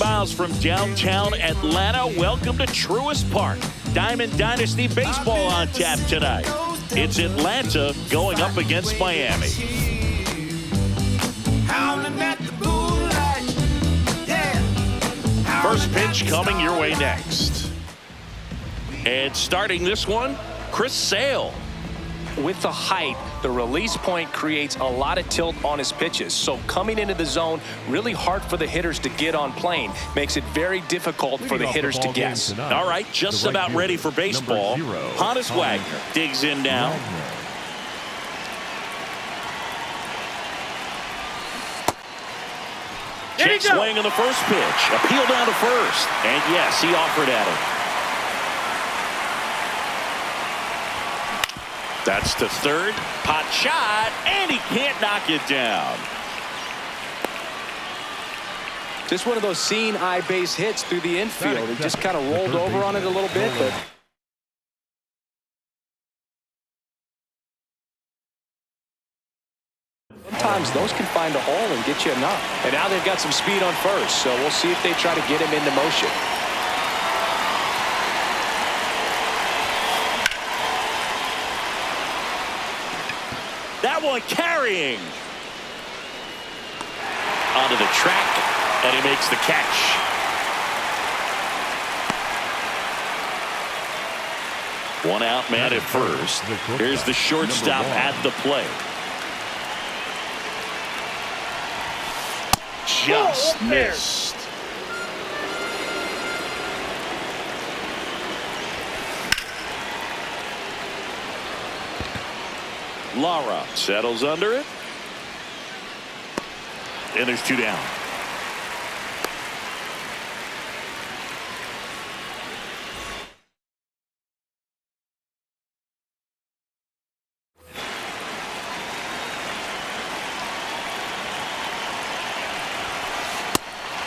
miles from downtown Atlanta, welcome to Truist Park. Diamond Dynasty Baseball on tap tonight. It's Atlanta going up against Miami. First pitch coming your way next. And starting this one, Chris Sale. With the height, the release point creates a lot of tilt on his pitches. So coming into the zone, really hard for the hitters to get on plane. Makes it very difficult for the hitters to guess. All right, just about ready for baseball. Honus Wagner digs in now. Check swing on the first pitch. Appeal down to first. And yes, he offered at him. That's to third. Pot shot, and he can't knock it down. Just one of those seeing eye base hits through the infield. He just kind of rolled over on it a little bit, but sometimes those can find a hole and get you a knock. And now they've got some speed on first, so we'll see if they try to get him into motion. That one carrying. Onto the track, and he makes the catch. One out man at first. Here's the shortstop at the plate. Just missed. Lara settles under it. And there's two down.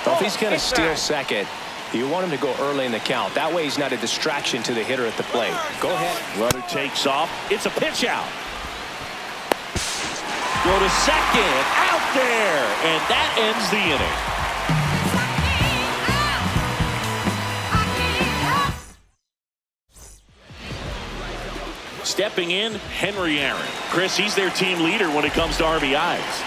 Well, if he's going to steal second, you want him to go early in the count. That way he's not a distraction to the hitter at the plate. Go ahead. Runner takes off. It's a pitch out. Go to second, out there, and that ends the inning. Stepping in, Henry Aaron. Chris, he's their team leader when it comes to RBIs.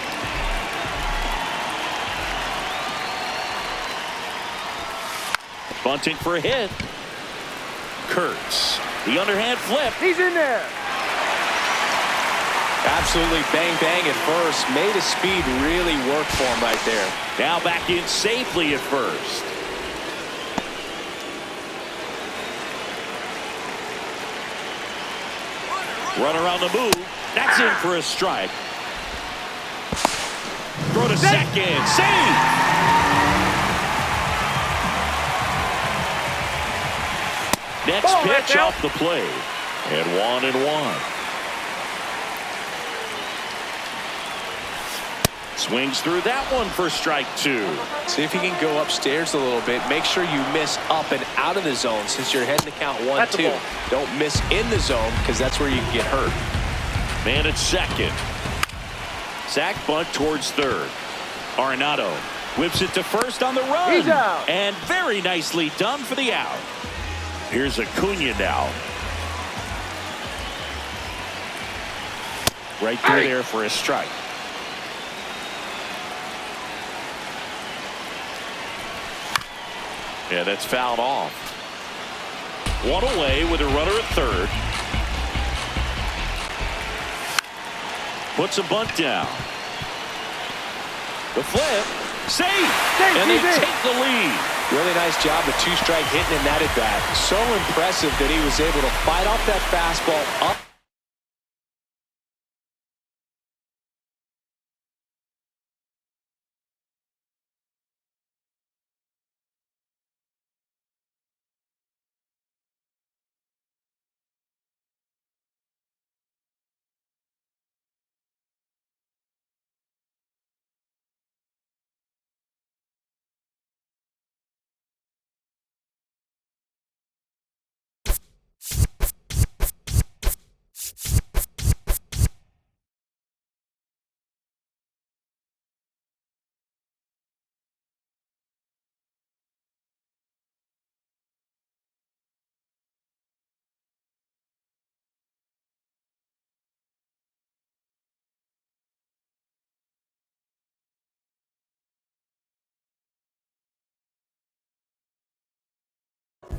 Bunting for a hit. Kurtz, the underhand flip. He's in there. Absolutely bang bang at first. Made his speed really work for him right there. Now back in safely at first. Runner on the move. That's in for a strike. Throw to second. Save! Next pitch off the plate. And 1-1. Swings through that one for strike two. See if you can go upstairs a little bit. Make sure you miss up and out of the zone since you're heading to count 1-2. Don't miss in the zone because that's where you can get hurt. Man at second. Sack bunt towards third. Arenado whips it to first on the run. He's out. And very nicely done for the out. Here's Acuna now. Right through there for a strike. Yeah, that's fouled off. One away with a runner at third. Puts a bunt down. The flip. Safe. And they take the lead. Really nice job of two-strike hitting in that at bat. So impressive that he was able to fight off that fastball up.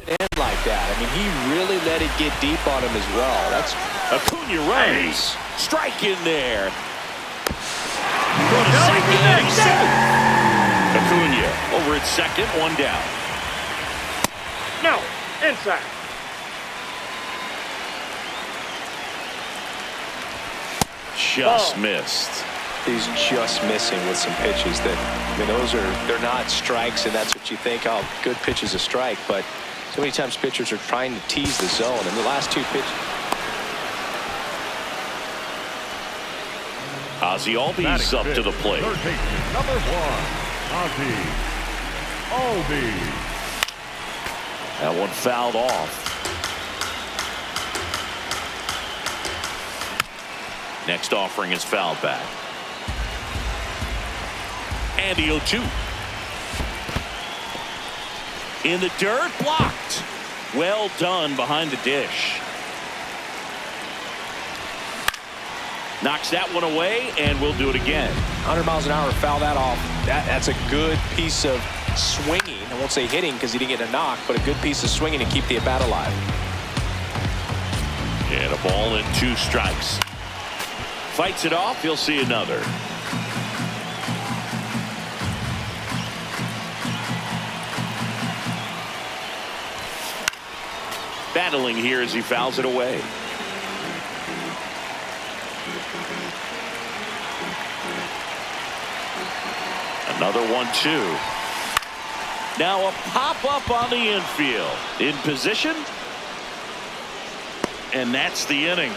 end like that. I mean, he really let it get deep on him as well. That's Acuna runs. Strike in there. Go to second, and he's safe. Acuna over at second, one down. No, inside. Just missed. He's just missing with some pitches that, I mean, they're not strikes, and that's what you think, oh, good pitch is a strike, but so many times pitchers are trying to tease the zone, and the last two pitches. Ozzie Albies up to the plate. Third baseman, number 1, Ozzie Albies. That one fouled off. Next offering is fouled back. Andy 0-2. In the dirt, blocked. Well done behind the dish. Knocks that one away, and we'll do it again. 100 miles an hour, foul that off. That's a good piece of swinging. I won't say hitting because he didn't get a knock, but a good piece of swinging to keep the at bat alive. And a ball and 2 strikes. Fights it off, you'll see another. Battling here as he fouls it away. Another 1-2. Now a pop-up on the infield. In position. And that's the inning.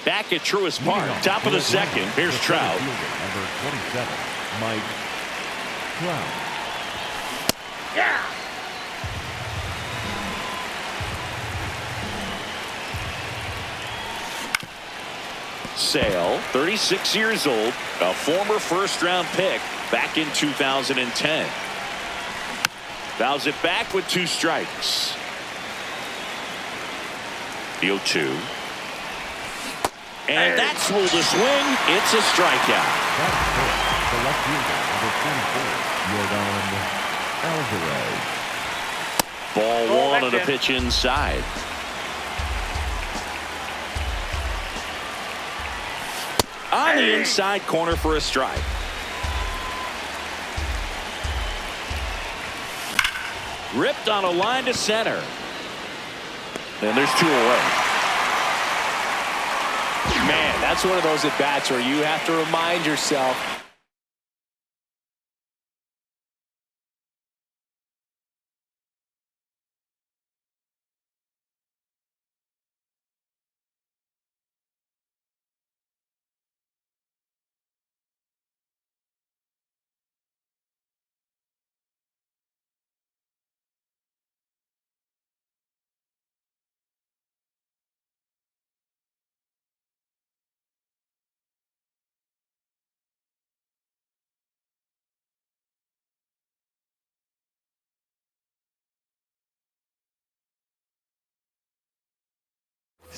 Back at Truist Park, top of the second. Here's Trout. Number 27, Mike Trout. Yeah. Sale, 36 years old, a former first-round pick back in 2010. Fouls it back with 2 strikes. The 0-2. And that's ruled a swing. It's a strikeout. That's the left fielder, number 24, Yordan Alvarez. Ball 1 on a pitch inside. On the inside corner for a strike. Ripped on a line to center. And there's 2 away. Man, that's one of those at bats where you have to remind yourself.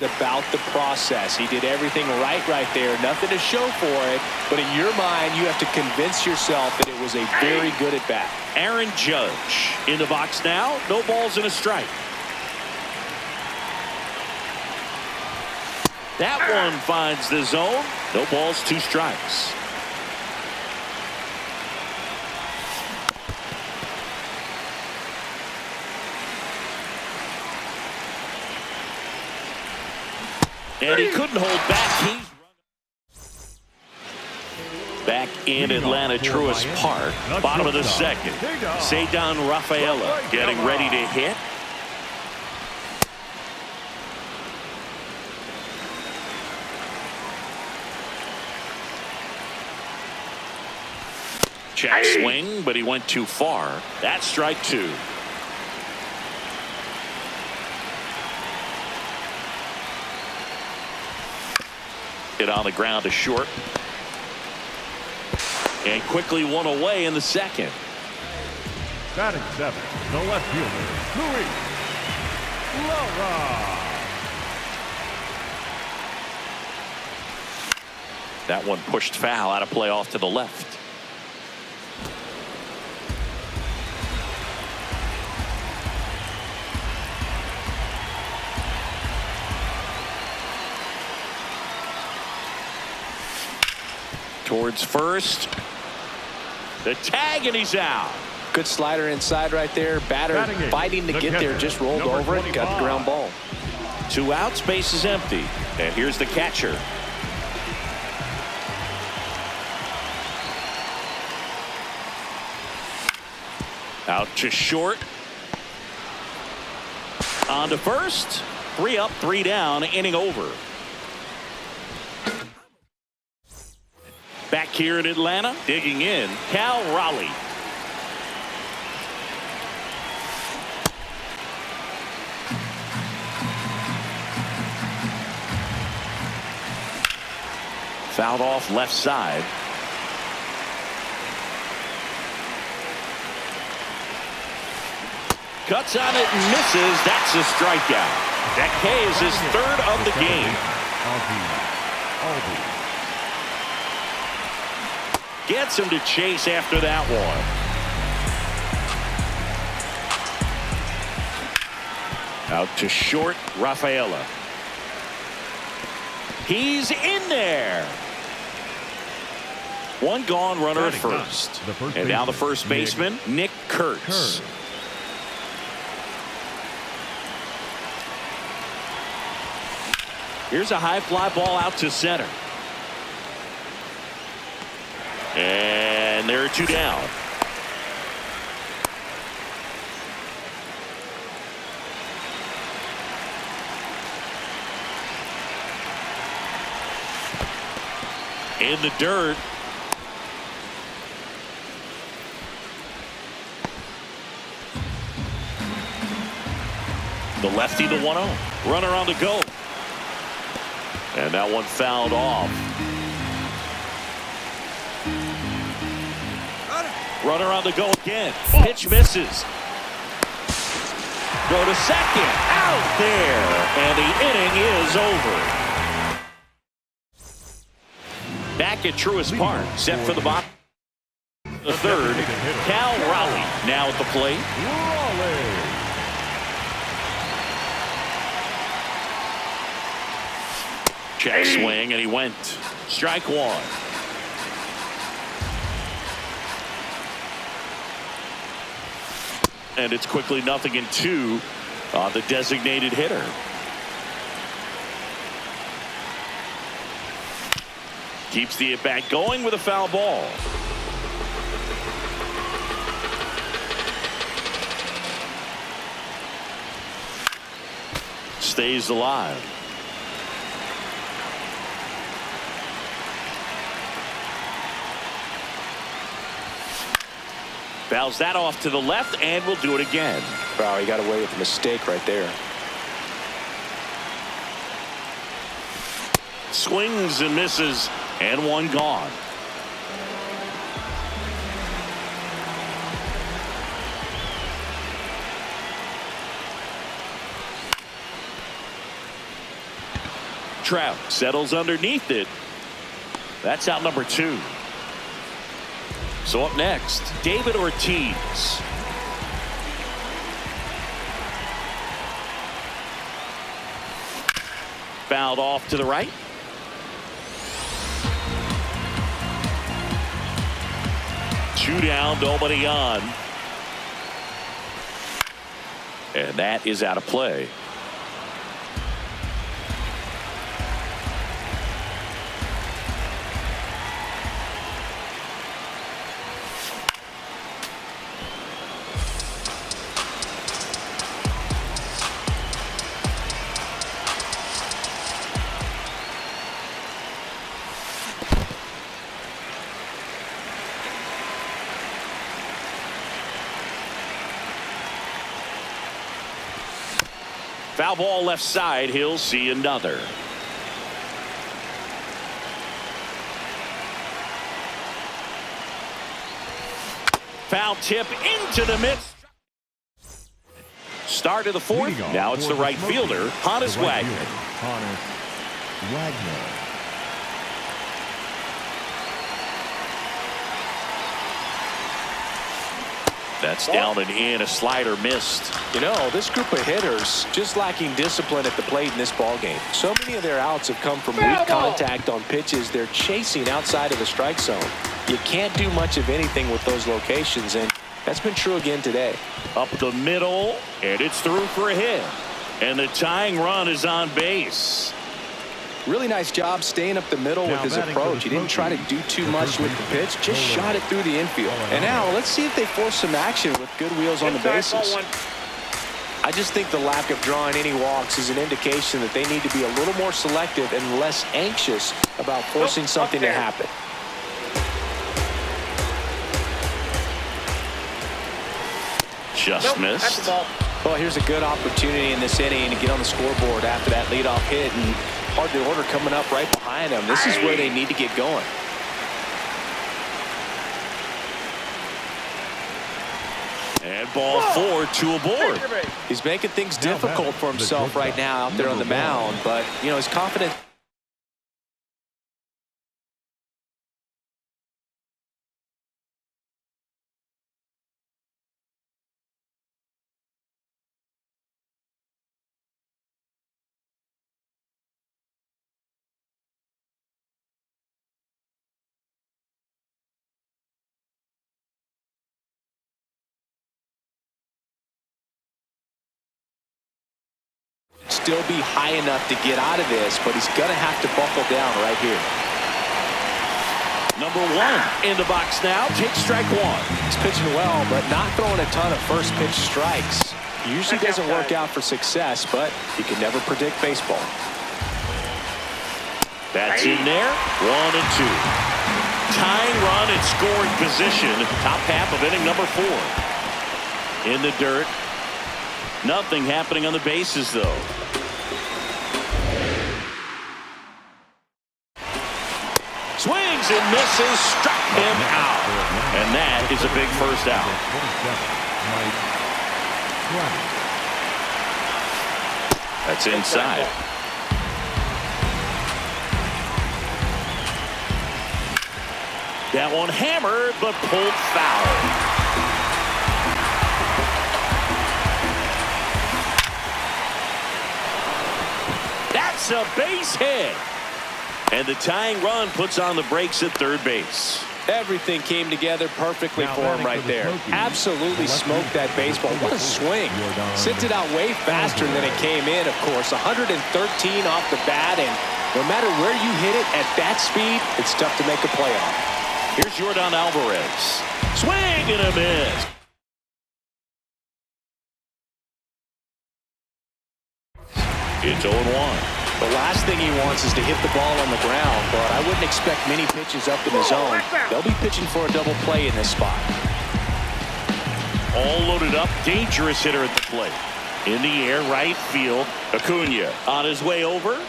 It's about the process. He did everything right there. Nothing to show for it. But in your mind, you have to convince yourself that it was a very good at bat. Aaron Judge in the box now. No balls and a strike. That one finds the zone. No balls, 2 strikes. And he couldn't hold back. Back in Atlanta, Truist Park, bottom of the second. Ceddanne Rafaela getting ready to hit. Check swing, but he went too far. That's strike 2. Hit on the ground to short. And quickly 1 away in the second. Batting 7, the left fielder, Luis Lara. That one pushed foul, out of play off to the left. towards first. The tag, and he's out. Good slider inside right there. Batter fighting to get there, just rolled over it, got the ground ball. 2 outs, base is empty. And here's the catcher. Out to short. On to first. 3 up, 3 down, inning over. Back here in Atlanta, digging in, Cal Raleigh. Fouled off left side. Cuts on it and misses. That's a strikeout. That K is his 3rd of the game. Gets him to chase after that one. Out to short, Rafaela. He's in there. 1 gone, runner at first. And now the first baseman, Nick Kurtz. Here's a high fly ball out to center. And there are 2 down. In the dirt. The lefty, the 1-0. Runner on the go. And that one fouled off. Runner on the go again. Pitch misses. Go to second. Out there. And the inning is over. Back at Truist Park. Set for the bottom. The 3rd. Cal Raleigh now at the plate. Check swing, and he went. Strike 1. And it's quickly 0-2 on the designated hitter. Keeps the at-bat going with a foul ball. Stays alive. Fouls that off to the left, and will do it again. Wow, he got away with a mistake right there. Swings and misses, and 1 gone. Trout settles underneath it. That's out number 2. So up next, David Ortiz. Fouled off to the right. Two down, nobody on. And that is out of play. Foul ball left side. He'll see another. Foul tip into the mid. Start of the 4th. Now it's the right fielder, Honus Wagner. Honus Wagner. That's down and in. A slider missed. You know, this group of hitters just lacking discipline at the plate in this ballgame. So many of their outs have come from weak contact on pitches they're chasing outside of the strike zone. You can't do much of anything with those locations, and that's been true again today. Up the middle, and it's through for a hit. And the tying run is on base. Really nice job staying up the middle with his approach. He didn't try to do too much with the pitch, just shot it through the infield. And now let's see if they force some action with good wheels on the bases. I just think the lack of drawing any walks is an indication that they need to be a little more selective and less anxious about forcing something to happen. Just missed. Well, here's a good opportunity in this inning to get on the scoreboard after that leadoff hit, and hard to order coming up right behind them. This is where they need to get going. And ball 4, 2 aboard. He's making things difficult for himself right now out there on the mound, but you know, his confidence. Still be high enough to get out of this, but he's going to have to buckle down right here. Number 1 in the box now. Takes strike 1. He's pitching well, but not throwing a ton of first pitch strikes. Usually doesn't work out for success, but you can never predict baseball. That's in there. 1 and 2. Tying run in scoring position. Top half of inning number 4. In the dirt. Nothing happening on the bases, though. Swings and misses, struck him out. And that is a big first out. That's inside. That one hammered, but pulled foul. That's a base hit. And the tying run puts on the brakes at third base. Everything came together perfectly for him right there. Absolutely smoked that baseball. What a swing. Sent it out way faster than it came in, of course. 113 off the bat, and no matter where you hit it at that speed, it's tough to make a play on. Here's Yordan Alvarez. Swing and a miss. It's 0-1. The last thing he wants is to hit the ball on the ground, but I wouldn't expect many pitches up in the zone. They'll be pitching for a double play in this spot. All loaded up, dangerous hitter at the plate. In the air, right field. Acuna on his way over.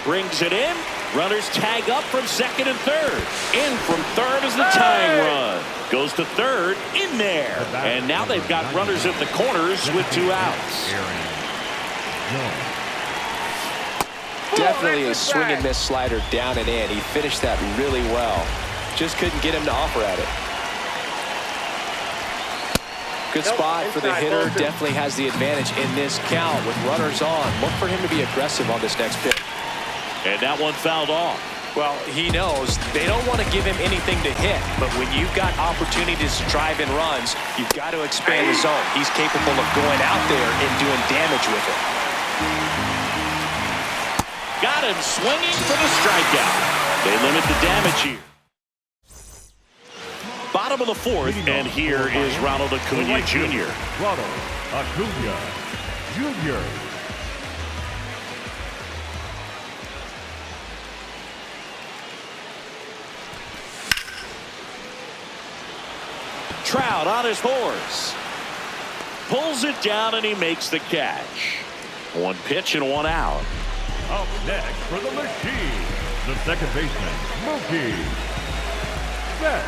Brings it in. Runners tag up from second and third. In from third is the tying run. Goes to third, in there. And now they've got runners at the corners with 2 outs. Definitely a swing and miss slider down and in. He finished that really well. Just couldn't get him to offer at it. Good spot for the hitter. Definitely has the advantage in this count with runners on. Look for him to be aggressive on this next pitch. And that one fouled off. Well, he knows they don't want to give him anything to hit, but when you've got opportunities to drive in runs, you've got to expand the zone. He's capable of going out there and doing damage with it. Got him swinging for the strikeout. They limit the damage here. Bottom of the 4th, and here is Ronald Acuna Jr. Ronald Acuna Jr. Trout on his horse. Pulls it down and he makes the catch. 1 pitch and 1 out. Up next for the machine, the second baseman, Mookie Betts.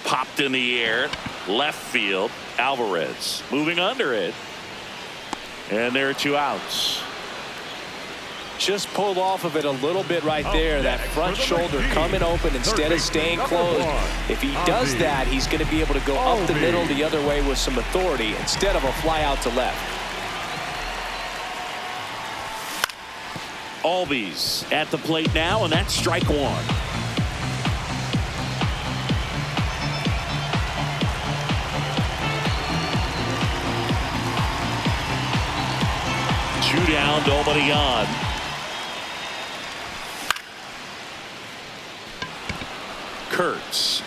Popped in the air, left field. Alvarez moving under it. And there are 2 outs. Just pulled off of it a little bit right there. That front shoulder coming open instead of staying closed. If he does that, he's going to be able to go up the middle the other way with some authority instead of a fly out to left. Albies at the plate now, and that's strike one. Two down, nobody on. Kurtz.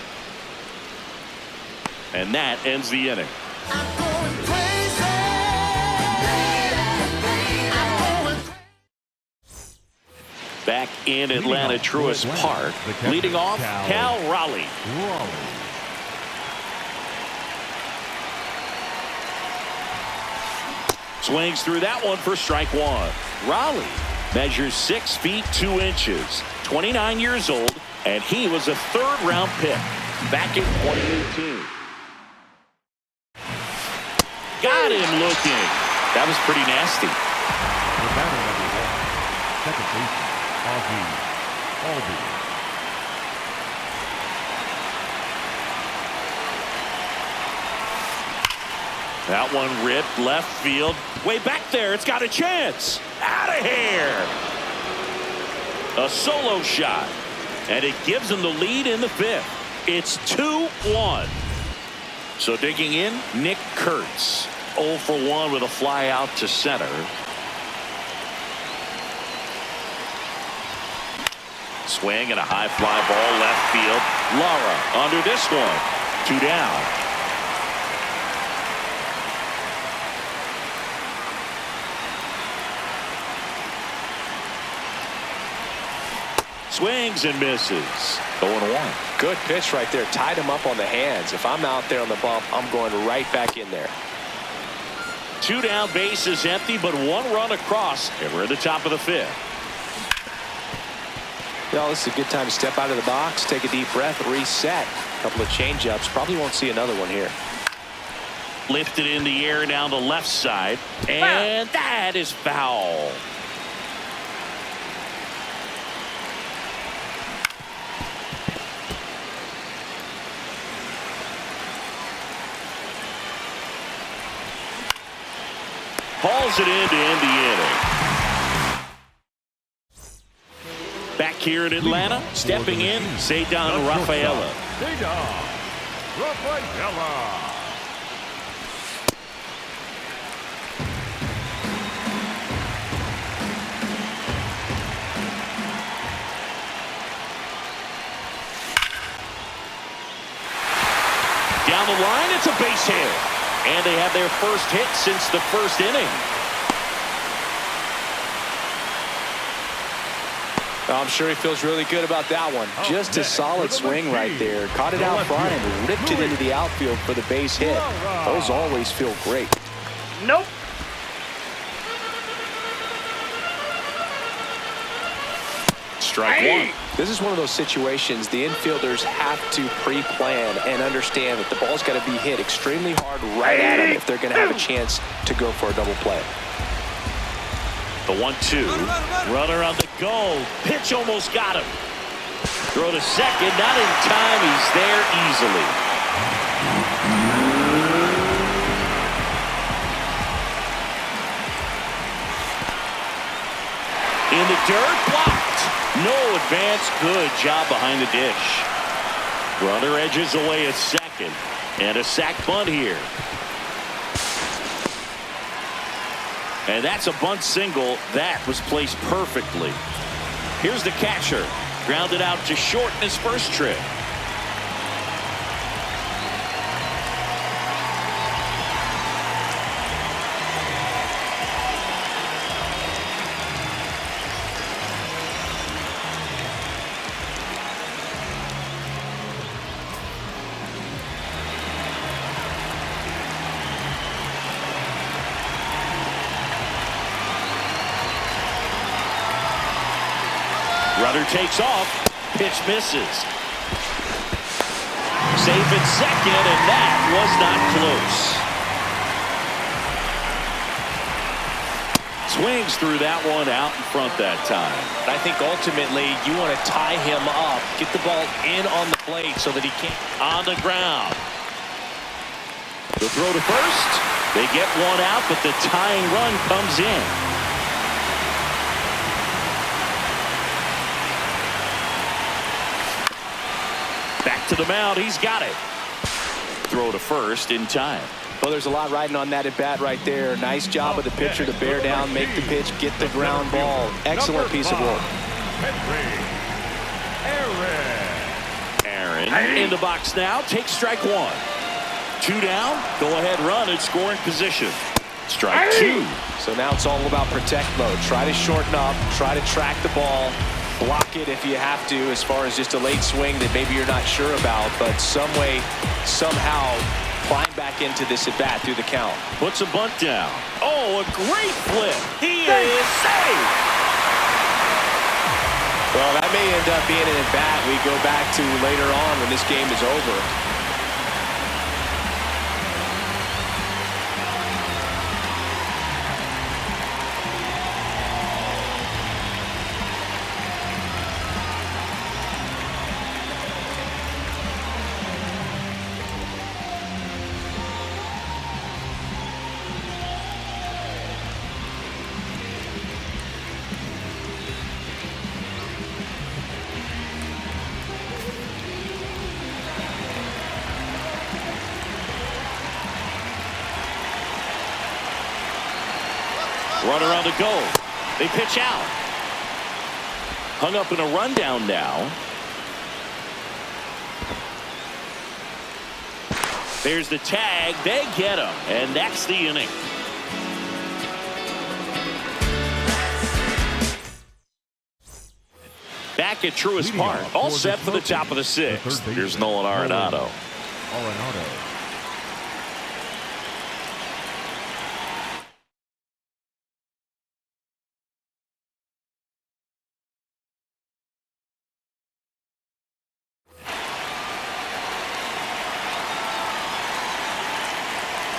And that ends the inning. Back in Atlanta, Truist Park, leading off Cal Raleigh. Swings through that one for strike one. Raleigh measures 6 feet 2 inches, 29 years old, and he was a third-round pick back in 2018. Got him looking. That was pretty nasty. The batter number one, second baseman, Albie. That one ripped left field. Way back there. It's got a chance. Out of here. A solo shot. And it gives him the lead in the 5th. It's 2-1. So digging in, Nick Kurtz. 0 for 1 with a fly out to center. Swing and a high fly ball left field. Lara under this one. 2 down. Swings and misses. 0-1. Good pitch right there. Tied him up on the hands. If I'm out there on the bump, I'm going right back in there. 2 down, bases empty, but 1 run across, and we're at the top of the 5th. Well, this is a good time to step out of the box, take a deep breath, reset. A couple of change-ups. Probably won't see another one here. Lifted in the air down the left side, and that is foul. Hauls it in to end the inning. Back here in Atlanta, stepping in, Ceddanne Rafaela. Ceddanne Rafaela. Down the line, it's a base hit. And they have their first hit since the 1st inning. I'm sure he feels really good about that one. Just a solid swing right there. Caught it out front and ripped it into the outfield for the base hit. Those always feel great. Nope. Strike one. This is one of those situations the infielders have to pre-plan and understand that the ball's got to be hit extremely hard right at them if they're going to have a chance to go for a double play. The 1-2. Runner on the go. Pitch almost got him. Throw to second. Not in time. He's there easily. In the dirt. Blocked. No advance. Good job behind the dish. Runner edges away at second. And a sac bunt here. And that's a bunt single. That was placed perfectly. Here's the catcher. Grounded out to short in his first trip. Runner takes off. Pitch misses. Safe at second, and that was not close. swings through that one out in front that time. I think ultimately you want to tie him up, get the ball in on the plate so that he can't. On the ground. The throw to first. They get one out, but the tying run comes in. Back to the mound. He's got it. Throw to first in time. Well, there's a lot riding on that at bat right there. Nice job of the pitcher to bear down, make the pitch, get the ground ball. Excellent piece of work. Aaron in the box now. Takes strike one. 2 down. Go ahead run in scoring position. Strike 2. So now it's all about protect mode. Try to shorten up. Try to track the ball. Block it if you have to, as far as just a late swing that maybe you're not sure about. But some way, somehow, climb back into this at bat through the count. Puts a bunt down. Oh, a great flip. He is safe. Well, that may end up being an at bat we go back to later on when this game is over. Runner on the go. They pitch out. Hung up in a rundown now. There's the tag. They get him. And that's the inning. Back at Truist Park. All set for the top of the 6th. Here's Nolan Arenado.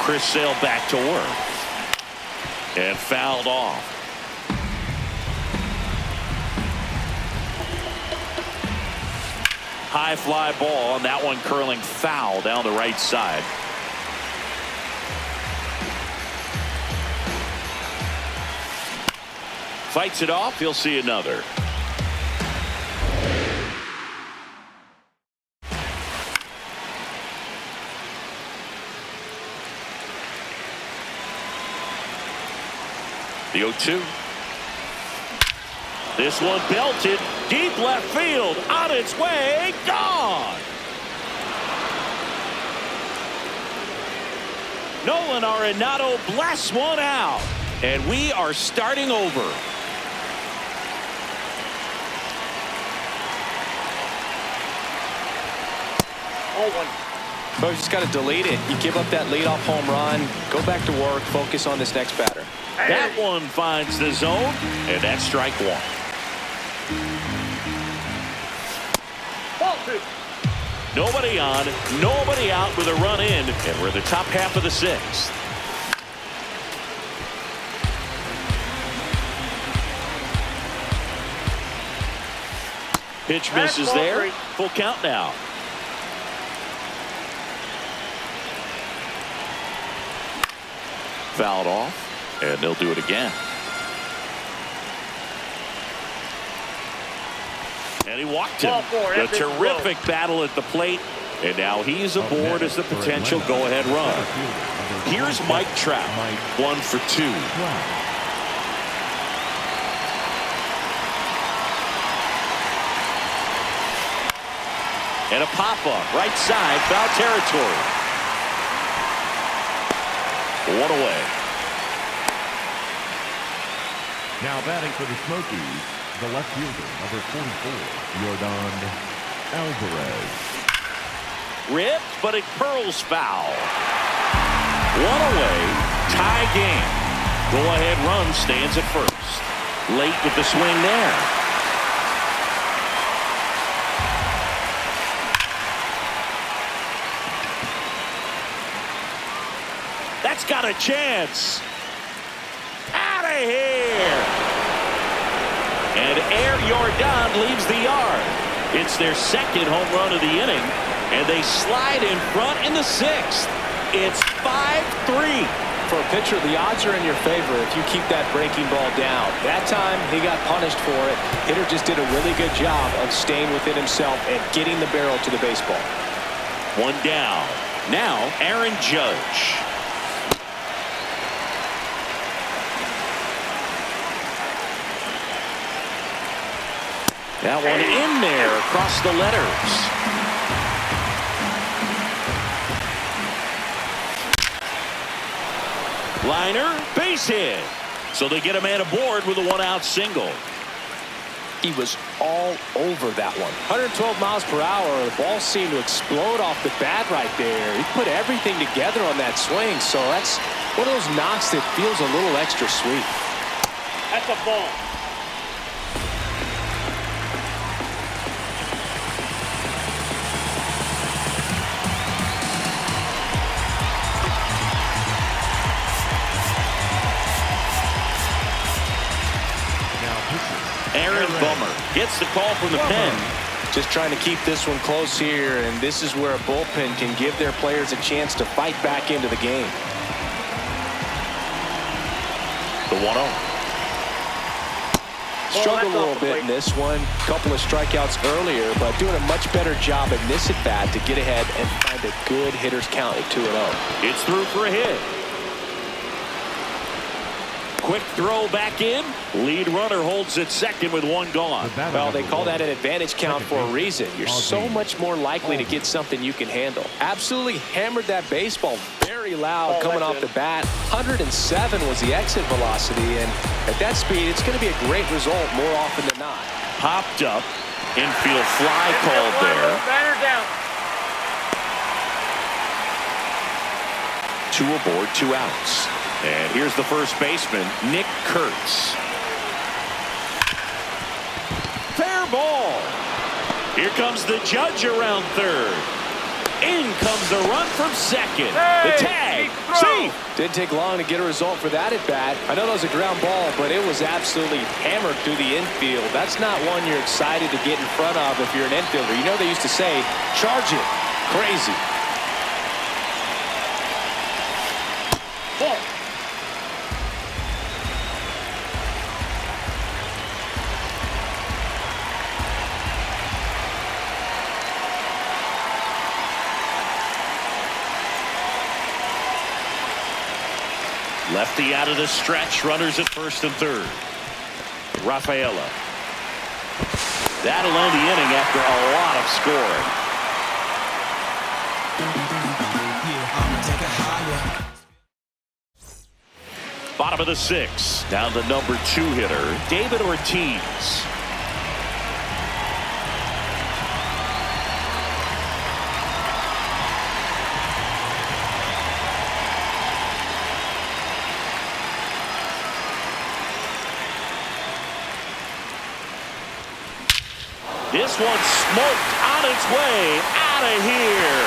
Chris Sale back to work. And fouled off. High fly ball, and that one curling foul down the right side. Fights it off. He'll see another. The 0-2. This one belted deep left field, on its way, gone. Nolan Arenado blasts one out, and we are starting over. So you just got to delete it. You give up that leadoff home run, go back to work, focus on this next batter. That one finds the zone, and that's strike 1. Ball 2. Nobody on, nobody out with a run in, and we're in the top half of the 6th. Pitch misses there. Full count now. Fouled off, and they'll do it again. And he walked him. A terrific battle at the plate, and now he's aboard as the potential go-ahead run. Here's Mike Trout, 1 for 2. And a pop-up, right side, foul territory. 1 away. Now batting for the Smokies, the left fielder, number 44, Yordan Alvarez. Ripped, but it curls foul. 1 away, tie game. Go-ahead run stands at first. Late with the swing there. That's got a chance. Out of here. Air Jordan leaves the yard. It's their second home run of the inning, and they slide in front in the sixth. It's 5-3. For a pitcher, the odds are in your favor if you keep that breaking ball down. That time, he got punished for it. Hitter just did a really good job of staying within himself and getting the barrel to the baseball. One down. Now, Aaron Judge. That one in there across the letters. Liner, base hit. So they get a man aboard with a one-out single. He was all over that one. 112 miles per hour. The ball seemed to explode off the bat right there. He put everything together on that swing. So that's one of those knocks that feels a little extra sweet. That's a ball. Aaron Bummer gets the call from the pen. Just trying to keep this one close here, and this is where a bullpen can give their players a chance to fight back into the game. The 1-0. Struggled a little bit in this one. Couple of strikeouts earlier, but doing a much better job in this at-bat to get ahead and find a good hitter's count at 2-0. It's through for a hit. Quick throw back in. Lead runner holds at second with one gone. Well, they call that an advantage count for a reason. You're so much more likely to get something you can handle. Absolutely hammered that baseball very loud coming off the bat. 107 was the exit velocity, and at that speed, it's going to be a great result more often than not. Popped up. Infield fly called there. Banner down. 2 aboard, 2 outs. And here's the first baseman, Nick Kurtz. Fair ball. Here comes the Judge around third. In comes the run from second. The tag. See. Didn't take long to get a result for that at bat. I know that was a ground ball, but it was absolutely hammered through the infield. That's not one you're excited to get in front of if you're an infielder. You know they used to say, charge it. Crazy. Ball. Lefty out of the stretch. Runners at first and third. Rafaela. That'll end the inning after a lot of scoring. Bottom of the 6th. Down to number 2 hitter, David Ortiz. This one smoked on its way out of here.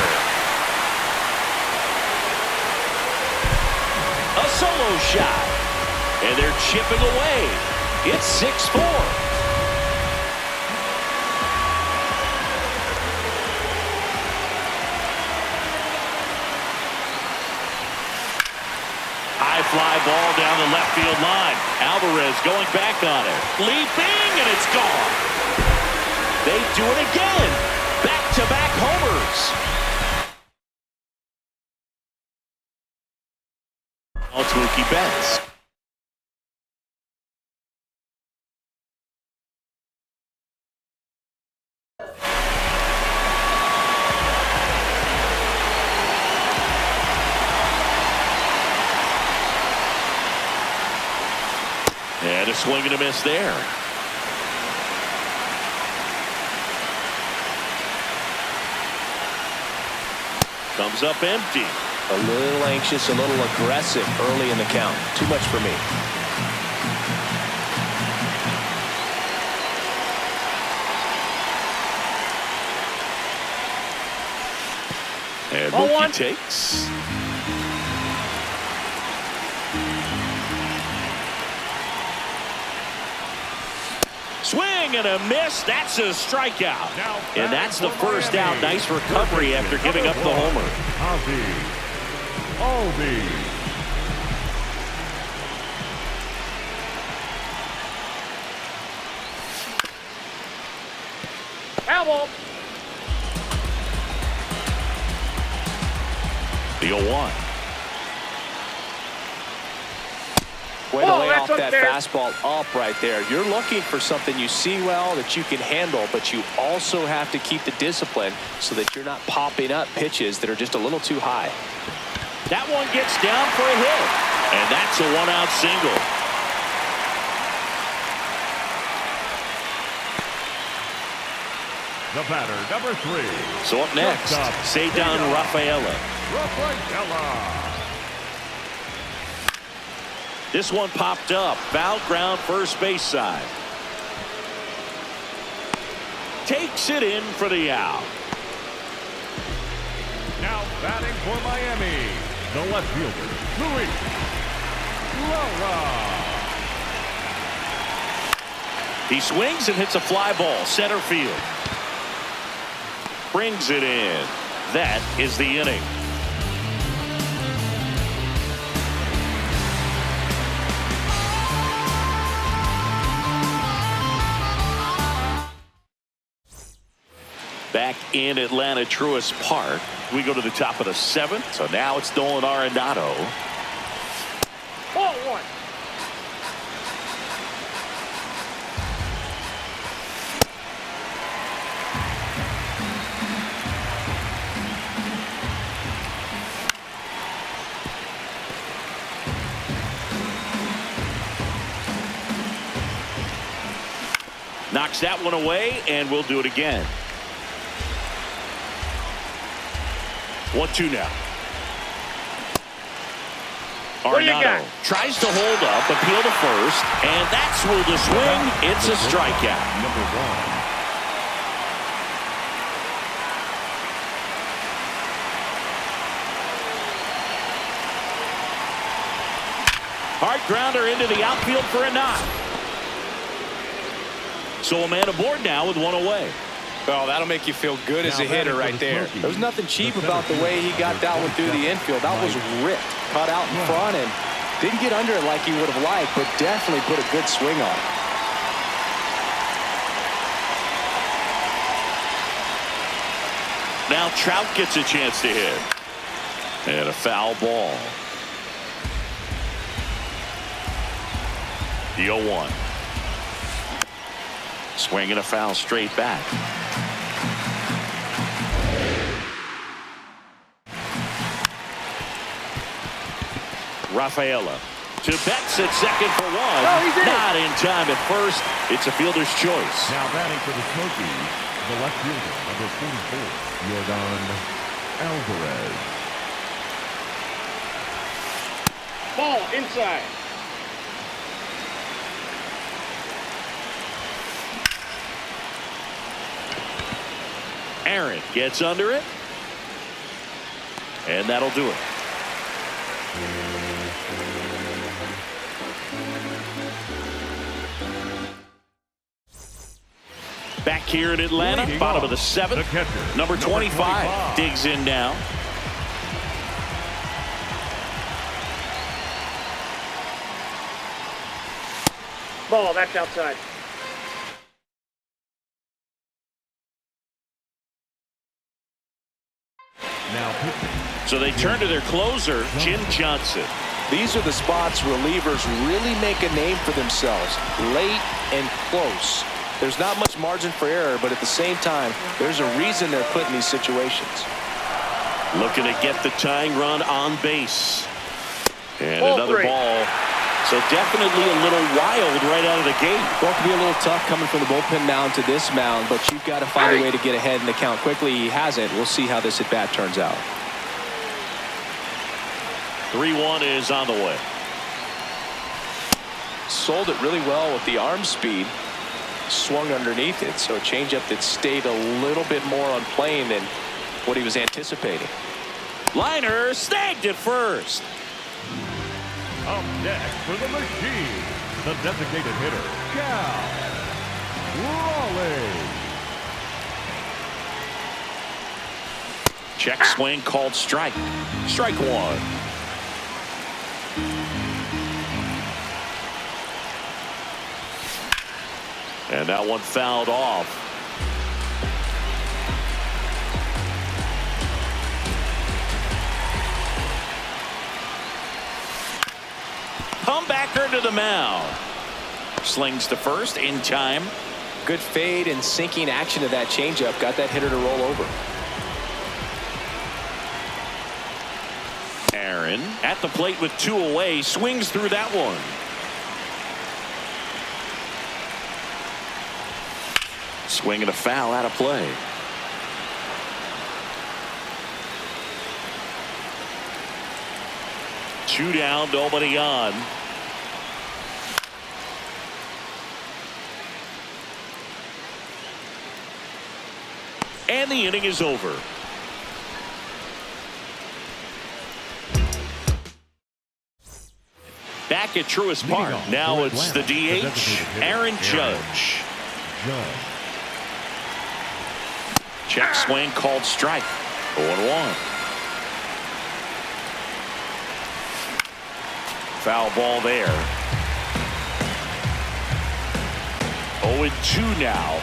A solo shot. And they're chipping away. It's 6-4. High fly ball down the left field line. Alvarez going back on it. Leaping, and it's gone. They do it again. Back-to-back homers. It's Mookie Betts. And a swing and a miss there. Comes up empty. A little anxious, a little aggressive early in the count. Too much for me. And Mookie takes. Swing! swing and a miss. That's a strikeout. And that's the first out. Nice recovery after giving up the homer. Albies. Foul. The 0-1. Way to Oh, lay that's off that unfair. fastball up right there. You're looking for something you see well that you can handle, but you also have to keep the discipline so that you're not popping up pitches that are just a little too high. That one gets down for a hit. And that's a one-out single. The batter, number 3. So up next, Ceddanne Rafaela. This one popped up. Foul ground first base side. Takes it in for the out. Now batting for Miami, the left fielder, Luis Lara. He swings and hits a fly ball center field. Brings it in. That is the inning. Back in Atlanta Truist Park, we go to the top of the 7th. So now it's Nolan Arenado. Ball 1. Knocks that one away, and we'll do it again. 1-2 now. What do you got? Arenado tries to hold up, appeal to first, and that's ruled a swing. It's a strikeout. Number 1. Hard grounder into the outfield for a knock. So a man aboard now with one away. Oh, that'll make you feel good as a hitter right there. There was nothing cheap about the way he got that one through the infield. That was ripped, cut out in front, and didn't get under it like he would have liked, but definitely put a good swing on it. Now Trout gets a chance to hit. And a foul ball. The 0-1. Swing and a foul straight back. Rafaela to Betts at second for one. Oh, he's in. Not in time at first. It's a fielder's choice. Now batting for the Smokies, the left fielder, number 44, Yordan Alvarez. Ball inside. Aaron gets under it. And that'll do it. Back here in Atlanta, Leading bottom off, of the 7th. the catcher, Number 25 digs in now. Ball, that's outside. Now pitching. So they turn to their closer, Jim Johnson. These are the spots relievers really make a name for themselves, late and close. There's not much margin for error, but at the same time, there's a reason they're put in these situations. Looking to get the tying run on base. And Ball another 3. ball. So definitely a little wild right out of the gate. Well, it can be a little tough coming from the bullpen mound to this mound, but you've got to find a way to get ahead in the count quickly. He hasn't. We'll see how this at-bat turns out. 3-1 is on the way. Sold it really well with the arm speed. Swung underneath it, so a changeup that stayed a little bit more on plane than what he was anticipating. Liner snagged it first. Up next for the machine, the designated hitter, Cal Raleigh. Check swing called strike. Strike one. And that one fouled off. Comebacker to the mound. Slings to first in time. Good fade and sinking action of that changeup. Got that hitter to roll over. Aaron at the plate with 2 away. Swings through that one. Swing and a foul out of play. Two down, nobody on. And the inning is over. Back at Truist Park. Now it's the DH, Aaron Judge. Check swing called strike. 0-1. Foul ball there. 0-2 now.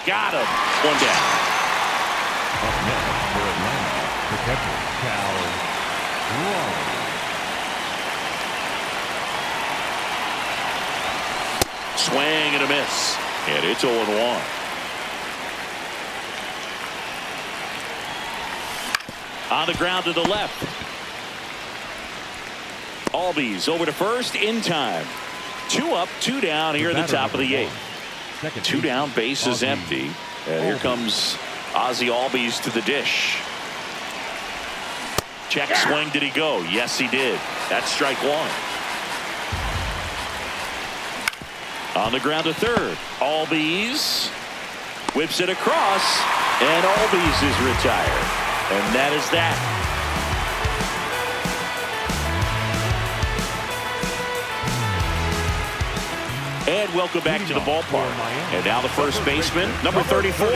Got him. One down. Up next for Atlanta, the catcher, Cal Raleigh. Swing and a miss. And it's 0-1. On the ground to the left. Albies over to first in time. 2 up, 2 down here at the top of the 8th. 2 down, base is empty. And here comes Ozzie Albies to the dish. Check swing. Did he go? Yes, he did. That's strike one. On the ground to third. Albies whips it across. And Albies is retired. And that is that. And welcome back to the ballpark. And now the first baseman, number 34.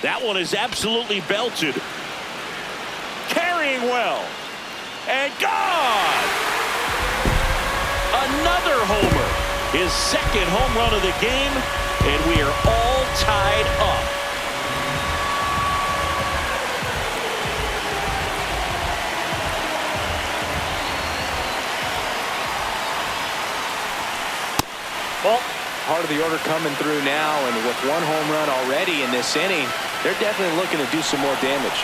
That one is absolutely belted. Carrying well. And gone! Another homer. His second home run of the game. And we are all tied up. Well, part of the order coming through now, and with 1 home run already in this inning, they're definitely looking to do some more damage.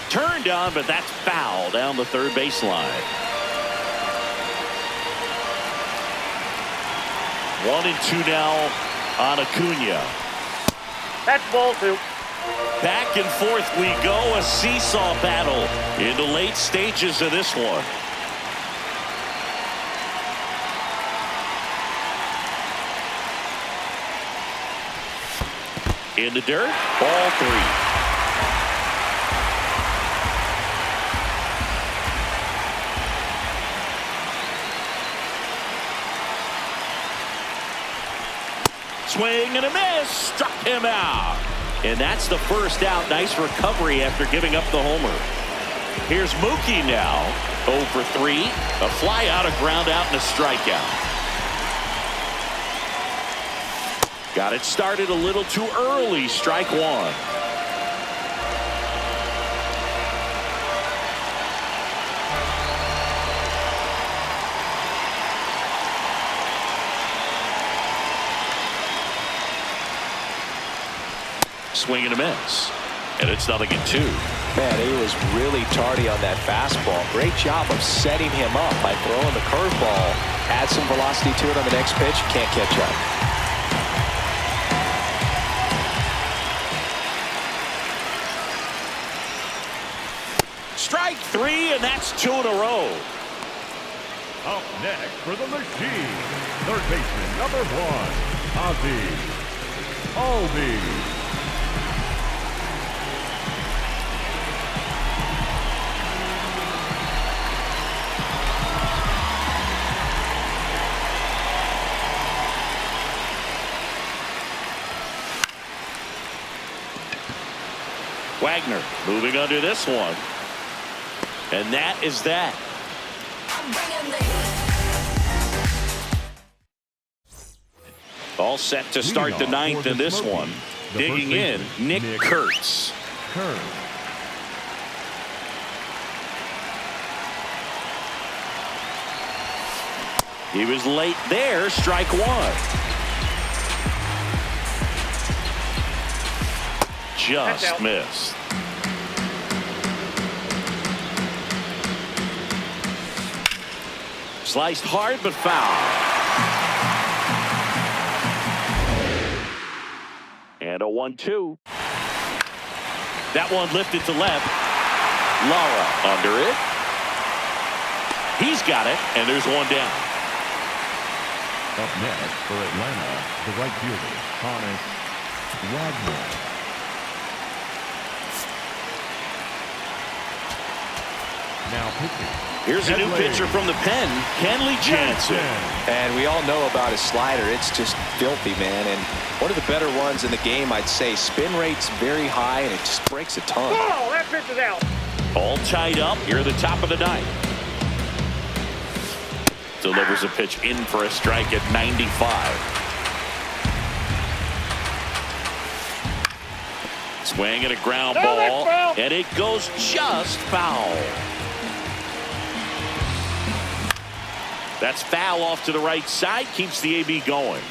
Turned on, but that's foul down the third baseline. 1-2 now on Acuna. That's ball 2. Back and forth we go, a seesaw battle in the late stages of this one. In the dirt, ball 3. Swing and a miss, struck him out. And that's the first out. Nice recovery after giving up the homer. Here's Mookie now, 0 for 3. A fly out, a ground out, and a strikeout. Got it started a little too early. Strike one. Swing and a miss. And it's 0-2. Man, he was really tardy on that fastball. Great job of setting him up by throwing the curveball. Add some velocity to it on the next pitch. Can't catch up. Strike three, and that's 2 in a row. Up next for the machine, third baseman number 1, Ozzie Albies. Wagner moving under this one. And that is that. All set to start the 9th in this one. Digging in, Nick Kurtz. He was late there. Strike one. Just missed. Sliced hard but foul. And a 1-2. That one lifted to left. Lara under it. He's got it, and there's one down. Up next for Atlanta, the right fielder, Honus Wagner. Now pitching. Here's a new pitcher from the pen, Kenley Jansen. And we all know about his slider. It's just filthy, man. And one of the better ones in the game, I'd say. Spin rate's very high, and it just breaks a ton. Oh, that pitch is out. All tied up here at the top of the 9th. Delivers a pitch in for a strike at 95. Swing at a ground ball, and it goes just foul. That's foul off to the right side, keeps the AB going.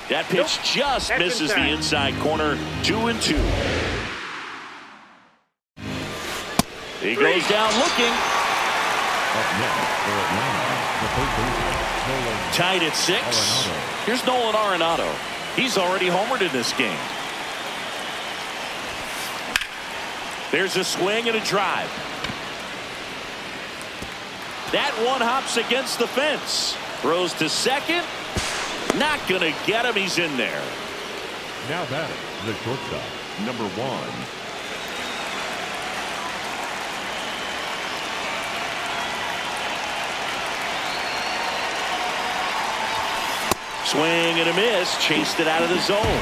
That pitch just misses the inside corner. 2-2. He goes down looking. Up next for Atlanta, the third baseman, Tied at 6. Here's Nolan Arenado. He's already homered in this game. There's a swing and a drive. That one hops against the fence. Throws to second. Not going to get him. He's in there. Now batting, the shortstop, number 1. Swing and a miss. Chased it out of the zone.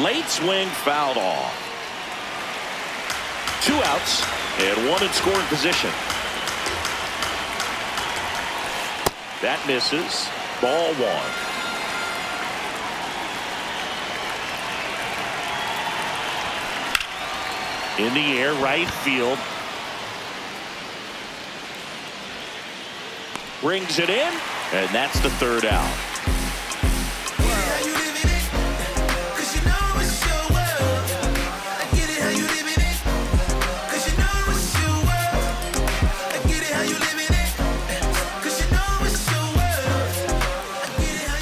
Late swing fouled off. 2 outs and 1 in scoring position. That misses. Ball 1. In the air, right field. Brings it in, and that's the 3rd out.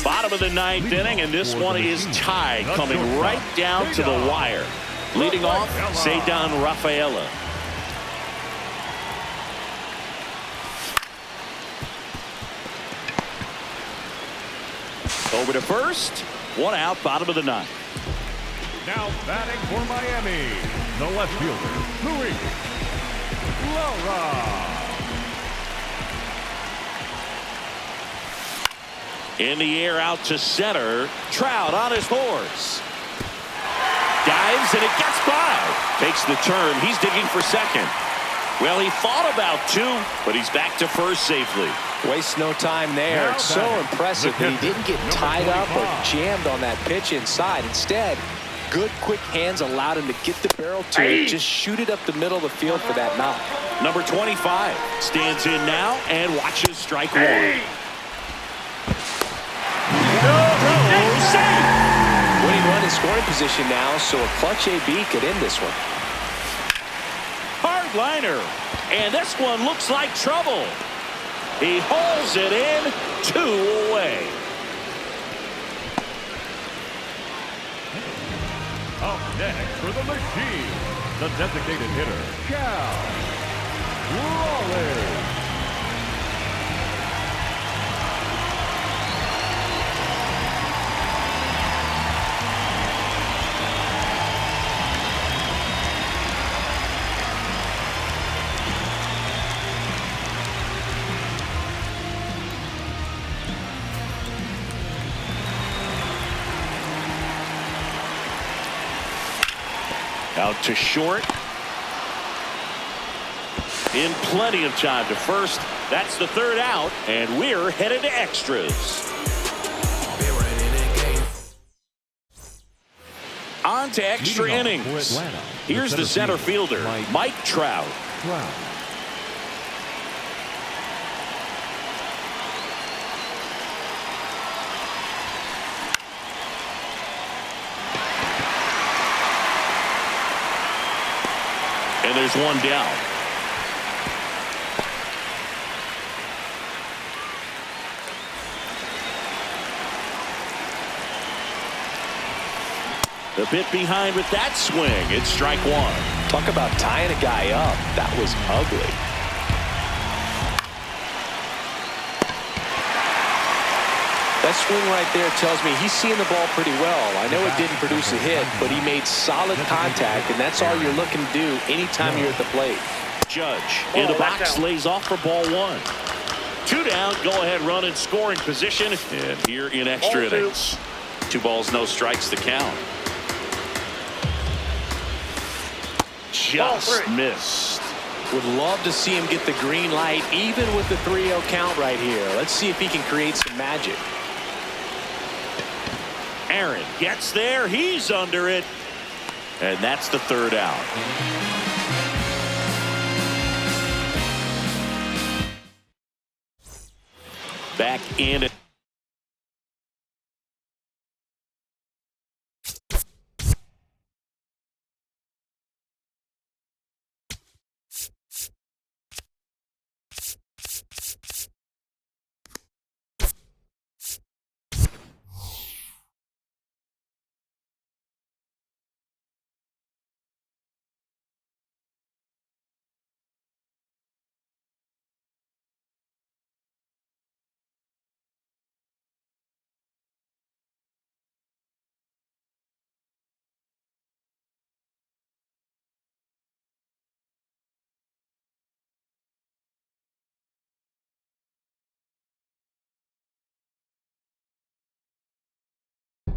Bottom of the 9th inning, and this one is tied, coming right down to the wire. Leading off, Ceddanne Rafaela. Over to first. 1 out, bottom of the 9th. Now batting for Miami, the left fielder, Luis Lara. In the air out to center. Trout on his horse. Dives and it gets by. Takes the turn. He's digging for second. Well, he thought about 2, but he's back to first safely. Waste no time there. It's so impressive that he didn't get tied up or jammed on that pitch inside. Instead, good quick hands allowed him to get the barrel to it, just shoot it up the middle of the field for that knock. Number 25 stands in now and watches strike 1. Save! Winning run in scoring position now, so a clutch AB could end this one. Hard liner, and this one looks like trouble. He hauls it in, 2 away. Up next for the machine, the designated hitter, Cal Raleigh. Out to short. In plenty of time to first. That's the 3rd out, and we're headed to extras. On to extra innings. Here's the center fielder, Mike Trout. And there's one down. The bit behind with that swing. It's strike 1. Talk about tying a guy up. That was ugly. That swing right there tells me he's seeing the ball pretty well. I know it didn't produce a hit, but he made solid contact, and that's all you're looking to do anytime you're at the plate. Judge in the box lays off for ball 1. 2 down, go ahead run in scoring position, and here in extra innings. 2 balls, no strikes to count. Just missed. Would love to see him get the green light, even with the 3-0 count right here. Let's see if he can create some magic. Aaron gets there. He's under it. And that's the 3rd out. Back in it.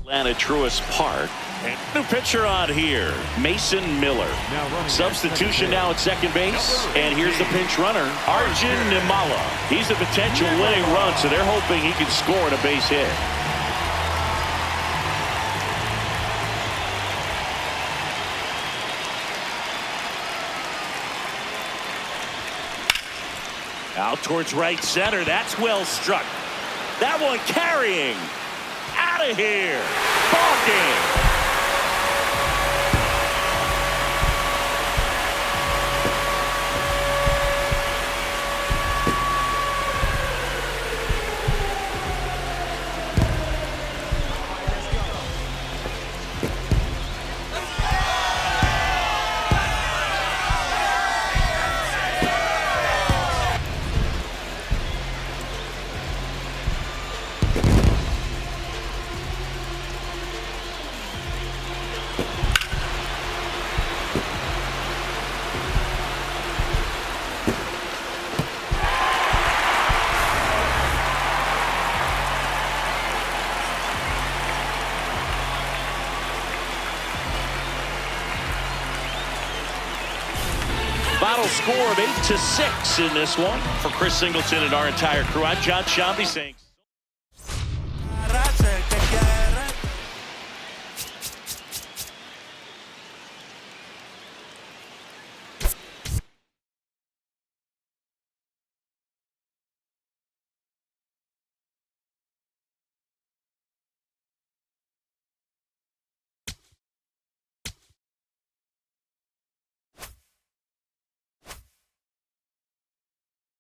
Atlanta Truist Park. And new pitcher on here, Mason Miller. Substitution now at second base. And here's the pinch runner, Arjun Nimala. He's a potential winning run, so they're hoping he can score on a base hit. Out towards right center. That's well struck. That one carrying. Out of here. Ball game. final score of 8-6 in this one. For Chris Singleton and our entire crew, I'm John Sciambi saying